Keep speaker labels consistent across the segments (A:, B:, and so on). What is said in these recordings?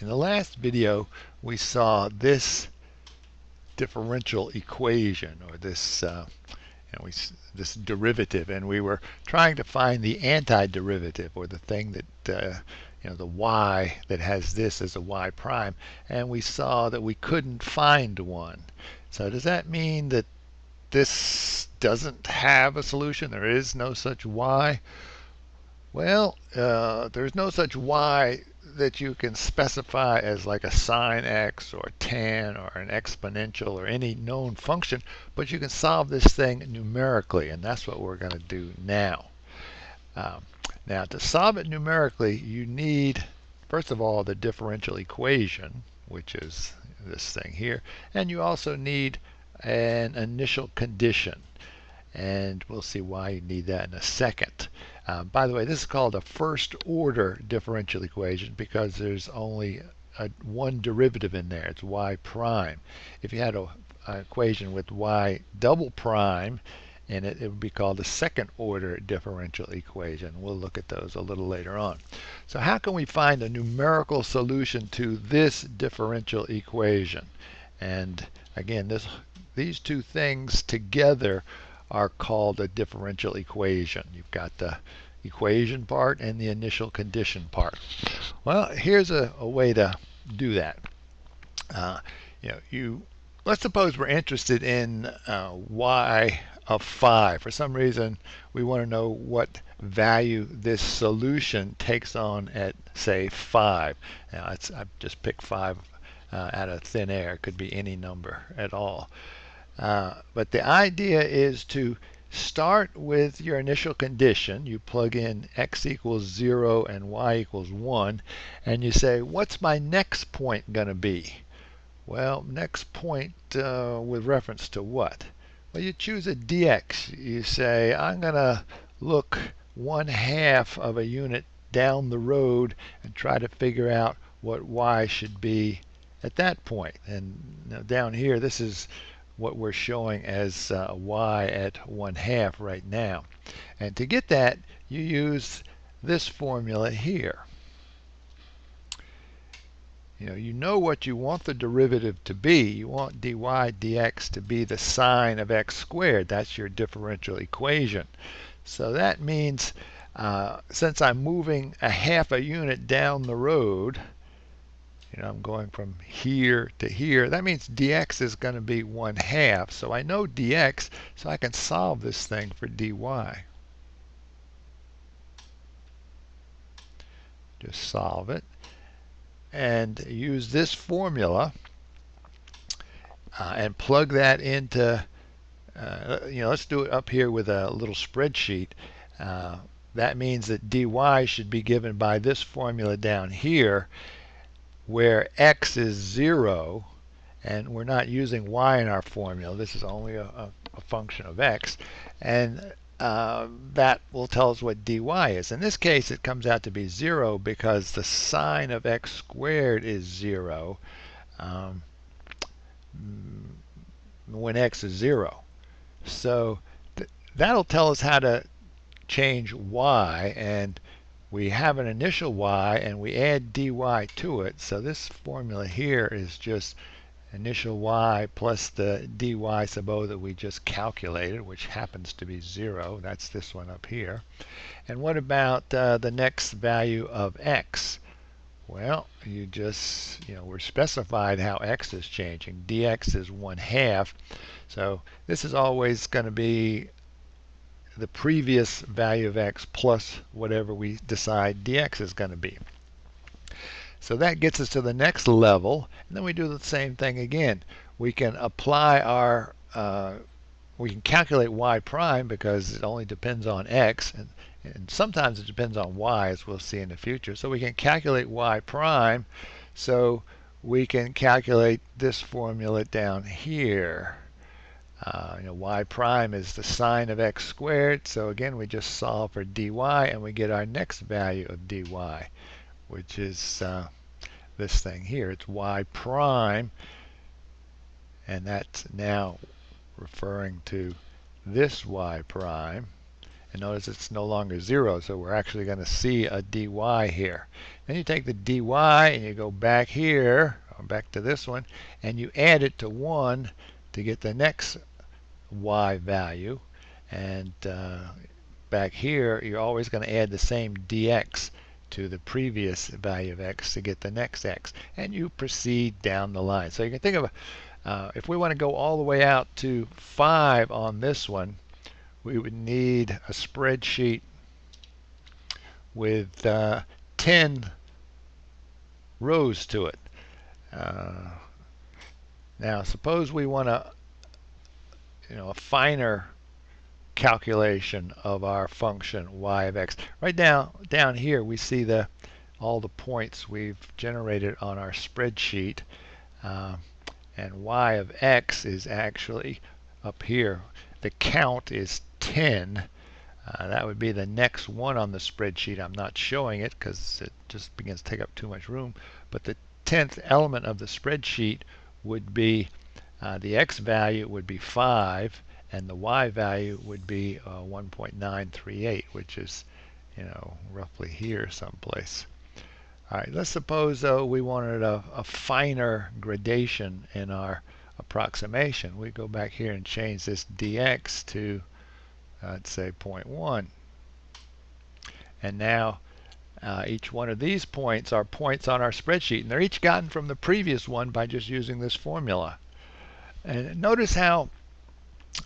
A: In the last video, we saw this differential equation, or this this derivative, and we were trying to find the antiderivative, or the thing that the y that has this as a y prime, and we saw that we couldn't find one. So does that mean that this doesn't have a solution? There is no such y? Well, there's no such y that you can specify as like a sine x or tan or an exponential or any known function, but you can solve this thing numerically, and that's what we're going to do now. Now, to solve it numerically, you need, first of all, the differential equation, which is this thing here, and you also need an initial condition, and we'll see why you need that in a second. By the way, this is called a first order differential equation because there's only one derivative in there. It's y prime. If you had an equation with y double prime in it, it would be called a second order differential equation. We'll look at those a little later on. So how can we find a numerical solution to this differential equation? And again, these two things together are called a differential equation. You've got the equation part and the initial condition part. Well, here's a way to do that. Let's suppose we're interested in y of 5. For some reason, we want to know what value this solution takes on at, say, 5. Now, I've just picked 5 out of thin air. It could be any number at all. But the idea is to start with your initial condition. You plug in x equals 0 and y equals 1, and you say, what's my next point going to be? Well, next point with reference to what? Well, you choose a dx. You say, I'm going to look 1/2 of a unit down the road and try to figure out what y should be at that point. And down here, this is what we're showing as y at 1/2 right now. And to get that, you use this formula here. You know what you want the derivative to be. You want dy dx to be the sine of x squared. That's your differential equation. So that means since I'm moving 1/2 a unit down the road, I'm going from here to here, that means dx is going to be 1/2. So I know dx, so I can solve this thing for dy. Just solve it and use this formula and plug that into, let's do it up here with a little spreadsheet. That means that dy should be given by this formula down here, where x is 0, and we're not using y in our formula. This is only a function of x, and that will tell us what dy is. In this case, it comes out to be 0 because the sine of x squared is 0 when x is 0. So that'll tell us how to change y, and we have an initial y and we add dy to it. So this formula here is just initial y plus the dy sub o that we just calculated, which happens to be 0. That's this one up here. And what about the next value of x? Well, you just, we're specified how x is changing. dx is 1/2. So this is always going to be the previous value of x plus whatever we decide dx is going to be. So that gets us to the next level, and then we do the same thing again. We can apply our, we can calculate y prime because it only depends on x, and sometimes it depends on y, as we'll see in the future. So we can calculate y prime, so we can calculate this formula down here. Y prime is the sine of x squared, so again we just solve for dy and we get our next value of dy, which is this thing here. It's y prime, and that's now referring to this y prime, And notice it's no longer 0, so we're actually going to see a dy here. Then you take the dy and you go back here, or back to this one, and you add it to 1 to get the next y value. And back here, you're always going to add the same dx to the previous value of x to get the next x. And you proceed down the line. So you can think of, if we want to go all the way out to 5 on this one, we would need a spreadsheet with 10 rows to it. Now suppose we want a a finer calculation of our function y of x. Right down here we see all the points we've generated on our spreadsheet, and y of x is actually up here. The count is 10. That would be the next one on the spreadsheet. I'm not showing it because it just begins to take up too much room. But the 10th element of the spreadsheet would be the x value would be 5, and the y value would be 1.938, which is, roughly here someplace. All right, let's suppose though we wanted a finer gradation in our approximation. We go back here and change this dx to, let's say, 0.1. And now each one of these points are points on our spreadsheet, and they're each gotten from the previous one by just using this formula. And notice how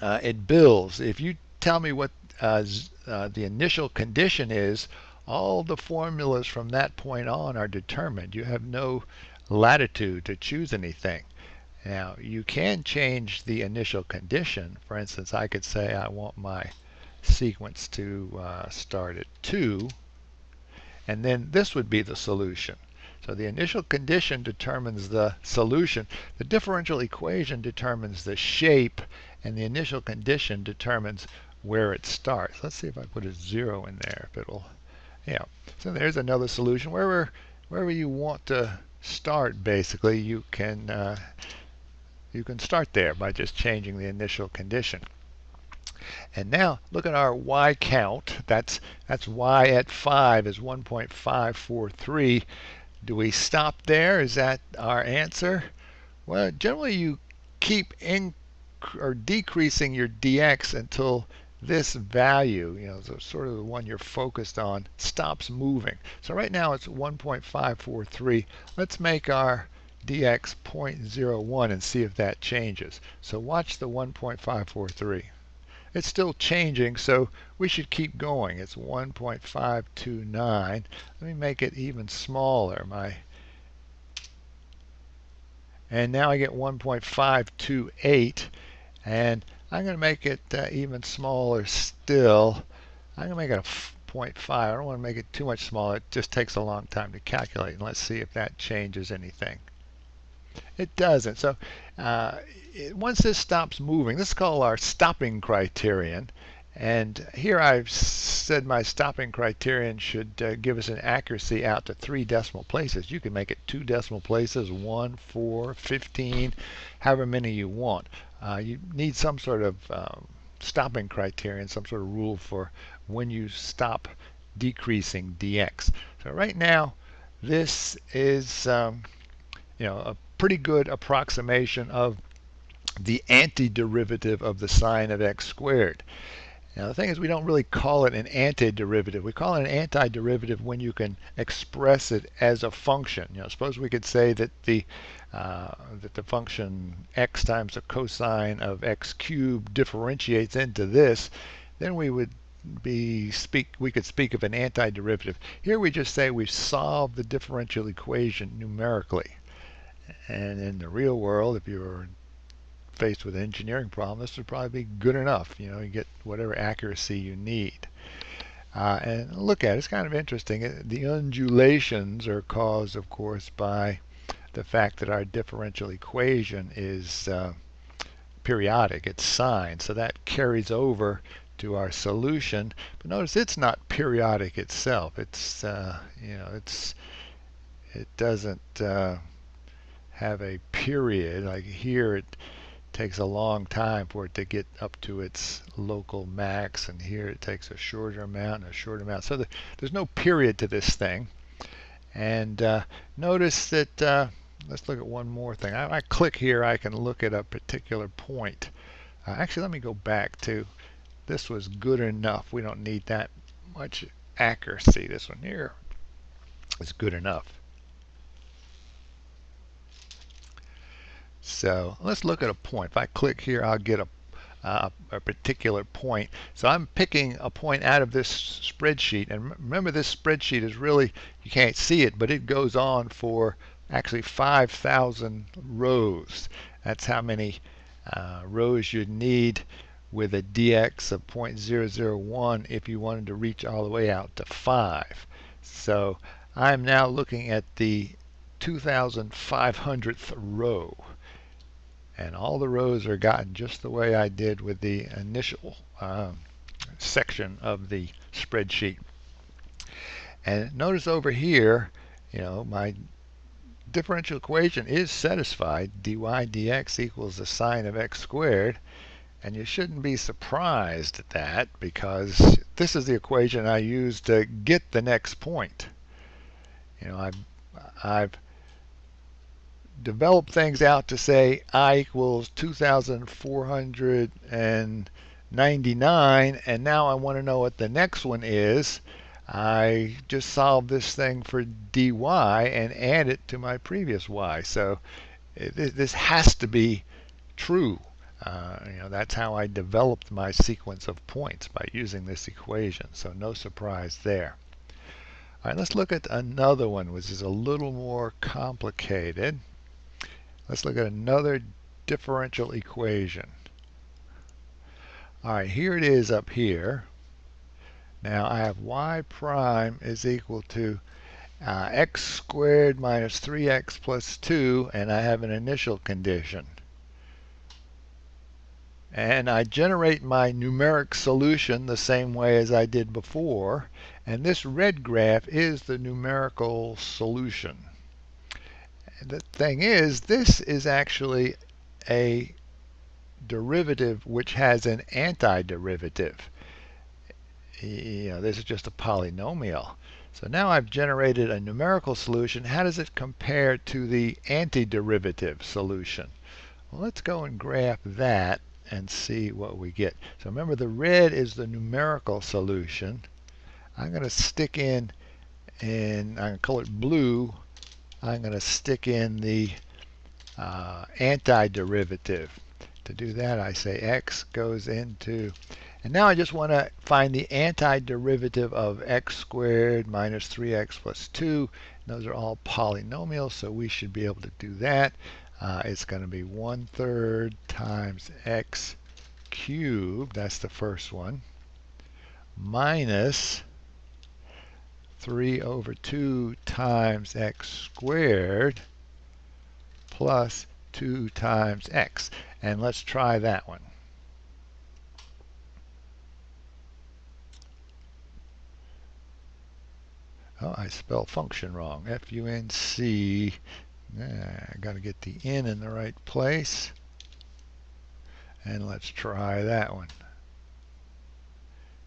A: it builds. If you tell me what the initial condition is, all the formulas from that point on are determined. You have no latitude to choose anything. Now, you can change the initial condition. For instance, I could say I want my sequence to start at 2, and then this would be the solution. So the initial condition determines the solution. The differential equation determines the shape, and the initial condition determines where it starts. Let's see if I put a 0 in there, if it'll, yeah. So there's another solution. Wherever you want to start, basically, you can start there by just changing the initial condition. And now look at our y count. That's y at 5 is 1.543. Do we stop there? Is that our answer? Well, generally you keep decreasing your dx until this value, so sort of the one you're focused on, stops moving. So right now it's 1.543. Let's make our dx 0.01 and see if that changes. So watch the 1.543. It's still changing, so we should keep going. It's 1.529. Let me make it even smaller. And now I get 1.528, and I'm going to make it even smaller still. I'm going to make it a 0.5. I don't want to make it too much smaller. It just takes a long time to calculate. And let's see if that changes anything. It doesn't. So once this stops moving, this is called our stopping criterion. And here I've said my stopping criterion should give us an accuracy out to 3 decimal places. You can make it 2 decimal places, 1, 4, 15, however many you want. You need some sort of stopping criterion, some sort of rule for when you stop decreasing dx. So right now, this is a pretty good approximation of the antiderivative of the sine of x squared. Now the thing is, we don't really call it an antiderivative. We call it an antiderivative when you can express it as a function. Suppose we could say that the function x times the cosine of x cubed differentiates into this, then we could speak of an antiderivative. Here we just say we've solved the differential equation numerically. And in the real world, if you're faced with an engineering problem, this would probably be good enough. You get whatever accuracy you need. And look at it, it's kind of interesting. The undulations are caused, of course, by the fact that our differential equation is periodic. It's sine, so that carries over to our solution. But notice it's not periodic itself. It's it doesn't have a period like here. takes a long time for it to get up to its local max, and here it takes a shorter amount and a shorter amount. So there's no period to this thing. And notice that, let's look at one more thing. I click here, I can look at a particular point. Actually, let me go back to, this was good enough. We don't need that much accuracy. This one here is good enough. So let's look at a point. If I click here, I'll get a particular point. So I'm picking a point out of this spreadsheet. And remember, this spreadsheet is really, you can't see it, but it goes on for actually 5,000 rows. That's how many rows you'd need with a dx of 0.001 if you wanted to reach all the way out to 5. So I'm now looking at the 2,500th row. And all the rows are gotten just the way I did with the initial section of the spreadsheet. And notice over here, my differential equation is satisfied. dy dx equals the sine of x squared. And you shouldn't be surprised at that, because this is the equation I use to get the next point. I've develop things out to say I equals 2,499, and now I want to know what the next one is. I just solved this thing for dy and add it to my previous y. So this has to be true. That's how I developed my sequence of points, by using this equation. So no surprise there. All right, let's look at another one, which is a little more complicated. Let's look at another differential equation. All right, here it is up here. Now I have y prime is equal to x squared minus 3x plus 2, and I have an initial condition. And I generate my numeric solution the same way as I did before. And this red graph is the numerical solution. The thing is, this is actually a derivative which has an antiderivative. This is just a polynomial. So now I've generated a numerical solution. How does it compare to the antiderivative solution? Well, let's go and graph that and see what we get. So remember, the red is the numerical solution. I'm going to stick in, and I'm going to color it blue. I'm going to stick in the antiderivative. To do that, I say x goes into, and now I just want to find the antiderivative of x squared minus 3x plus 2. Those are all polynomials, so we should be able to do that. It's going to be 1/3 times x cubed, that's the first one, minus 3/2 times x squared plus 2 times x. And let's try that one. Oh, I spelled function wrong. F-U-N-C. I got to get the N in the right place. And let's try that one.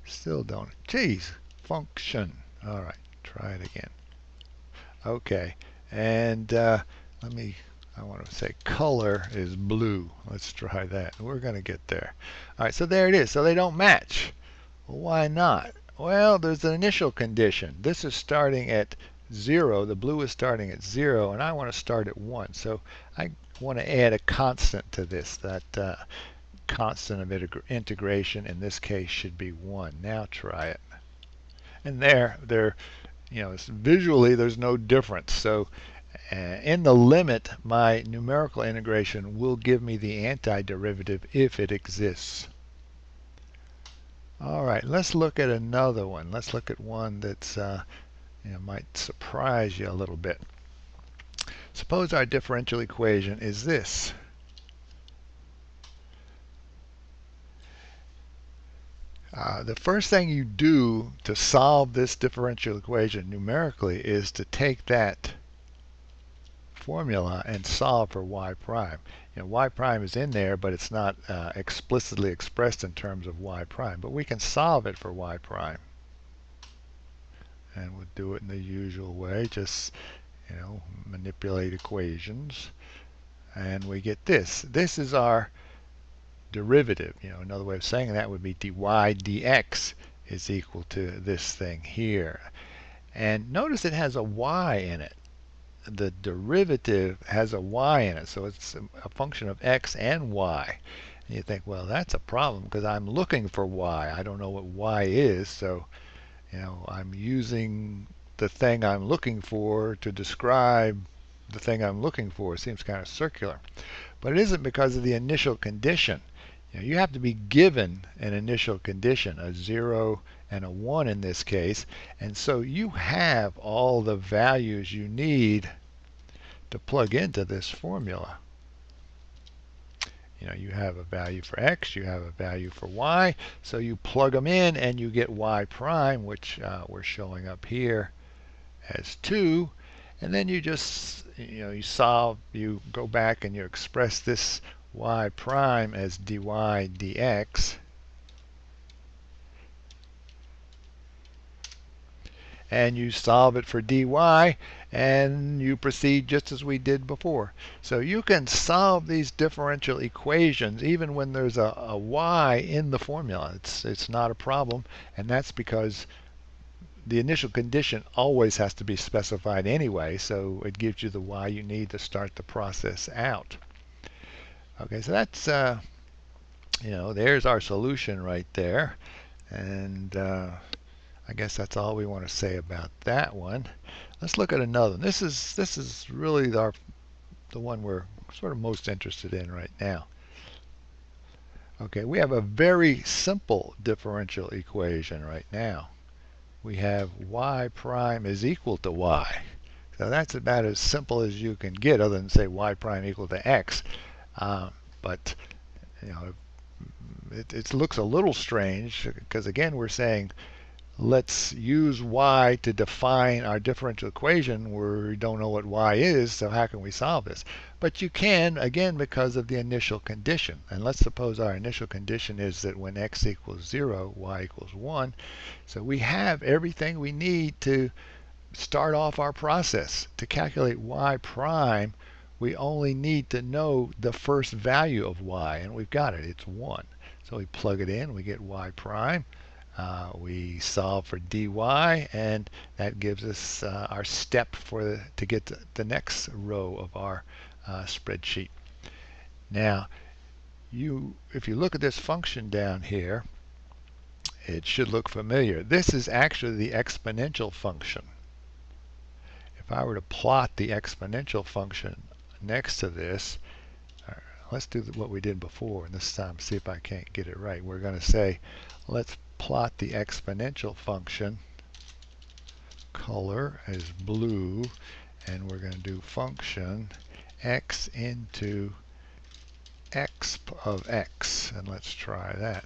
A: Still don't. Geez, function. All right, try it again. Okay, and I want to say color is blue. Let's try that. We're going to get there. All right, so there it is. So they don't match. Well, why not? Well, there's an initial condition. This is starting at 0. The blue is starting at 0, and I want to start at 1. So I want to add a constant to this. That constant of integration in this case should be 1. Now try it. And visually there's no difference. So in the limit, my numerical integration will give me the antiderivative if it exists. All right, let's look at another one. Let's look at one that's might surprise you a little bit. Suppose our differential equation is this. The first thing you do to solve this differential equation numerically is to take that formula and solve for y prime. Y prime is in there, but it's not explicitly expressed in terms of y prime. But we can solve it for y prime. And we'll do it in the usual way, just manipulate equations. And we get this. This is our derivative. Another way of saying that would be dy dx is equal to this thing here. And notice it has a y in it. The derivative has a y in it, so it's a function of x and y. And you think, well, that's a problem because I'm looking for y. I don't know what y is, so I'm using the thing I'm looking for to describe the thing I'm looking for. It seems kind of circular. But it isn't because of the initial condition. You have to be given an initial condition, a 0 and a 1 in this case. And so you have all the values you need to plug into this formula. You have a value for x, you have a value for y, so you plug them in and you get y prime, which we're showing up here as 2. And then you just, you solve, you go back and you express this y prime as dy dx. And you solve it for dy, and you proceed just as we did before. So you can solve these differential equations even when there's a y in the formula. It's not a problem, and that's because the initial condition always has to be specified anyway, so it gives you the y you need to start the process out. Okay, so that's, there's our solution right there. And I guess that's all we want to say about that one. Let's look at another one. This is really the one we're sort of most interested in right now. Okay, we have a very simple differential equation right now. We have y prime is equal to y. So that's about as simple as you can get, other than say y prime equal to x. But it looks a little strange because again we're saying let's use y to define our differential equation where we don't know what y is, so how can we solve this? But you can, again, because of the initial condition. And let's suppose our initial condition is that when x equals 0, y equals 1. So we have everything we need to start off our process. To calculate y prime, we only need to know the first value of y, and we've got it. It's 1. So we plug it in, we get y prime. We solve for dy, and that gives us our step to get to the next row of our spreadsheet. Now, if you look at this function down here, it should look familiar. This is actually the exponential function. If I were to plot the exponential function next to this, let's do what we did before, and this time see if I can't get it right. We're going to say, let's plot the exponential function. Color is blue, and we're going to do function x into exp of x, and let's try that.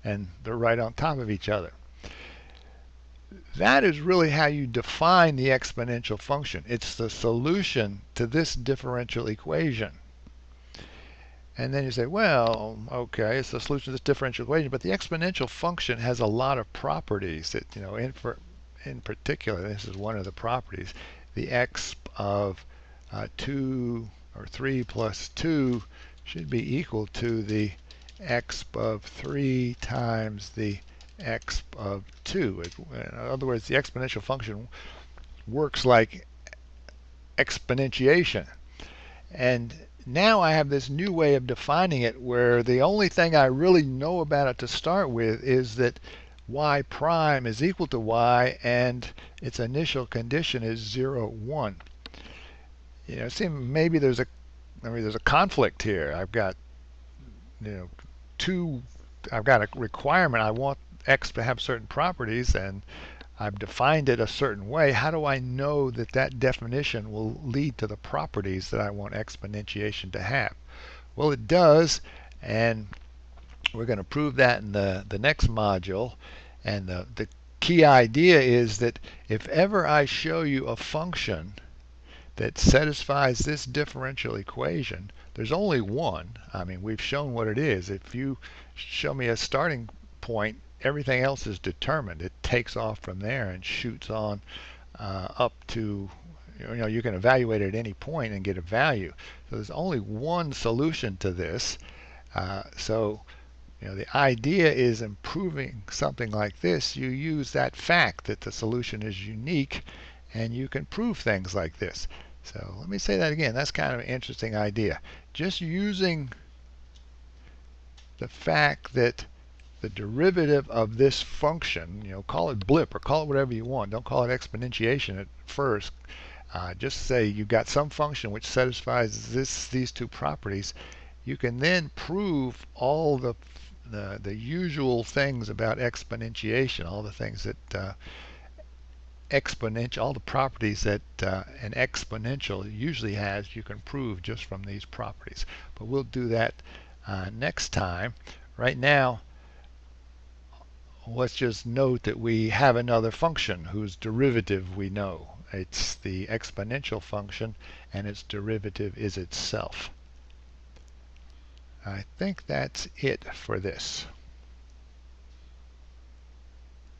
A: And they're right on top of each other. That is really how you define the exponential function. It's the solution to this differential equation. And then you say, well, okay, it's the solution to this differential equation, but the exponential function has a lot of properties that, in particular, this is one of the properties. The exp of 2 or 3 plus 2 should be equal to the exp of 3 times the exp of 2. In other words, the exponential function works like exponentiation. And now I have this new way of defining it where the only thing I really know about it to start with is that y prime is equal to y and its initial condition is 0, 1. See, maybe there's a conflict here. I've got I've got a requirement. I want x to have certain properties, and I've defined it a certain way. How do I know that that definition will lead to the properties that I want exponentiation to have? Well, it does, and we're going to prove that in the next module. And the key idea is that if ever I show you a function that satisfies this differential equation, there's only one. I mean, we've shown what it is. If you show me a starting point, everything else is determined. It takes off from there and shoots on up to, you can evaluate it at any point and get a value. So there's only one solution to this. So the idea is improving something like this. You use that fact that the solution is unique, and you can prove things like this. So let me say that again. That's kind of an interesting idea. Just using the fact that the derivative of this function, call it blip or call it whatever you want. Don't call it exponentiation at first. Just say you've got some function which satisfies these two properties. You can then prove all the usual things about exponentiation, all the things that all the properties that an exponential usually has, you can prove just from these properties. But we'll do that next time. Right now, let's just note that we have another function whose derivative we know. It's the exponential function, and its derivative is itself. I think that's it for this.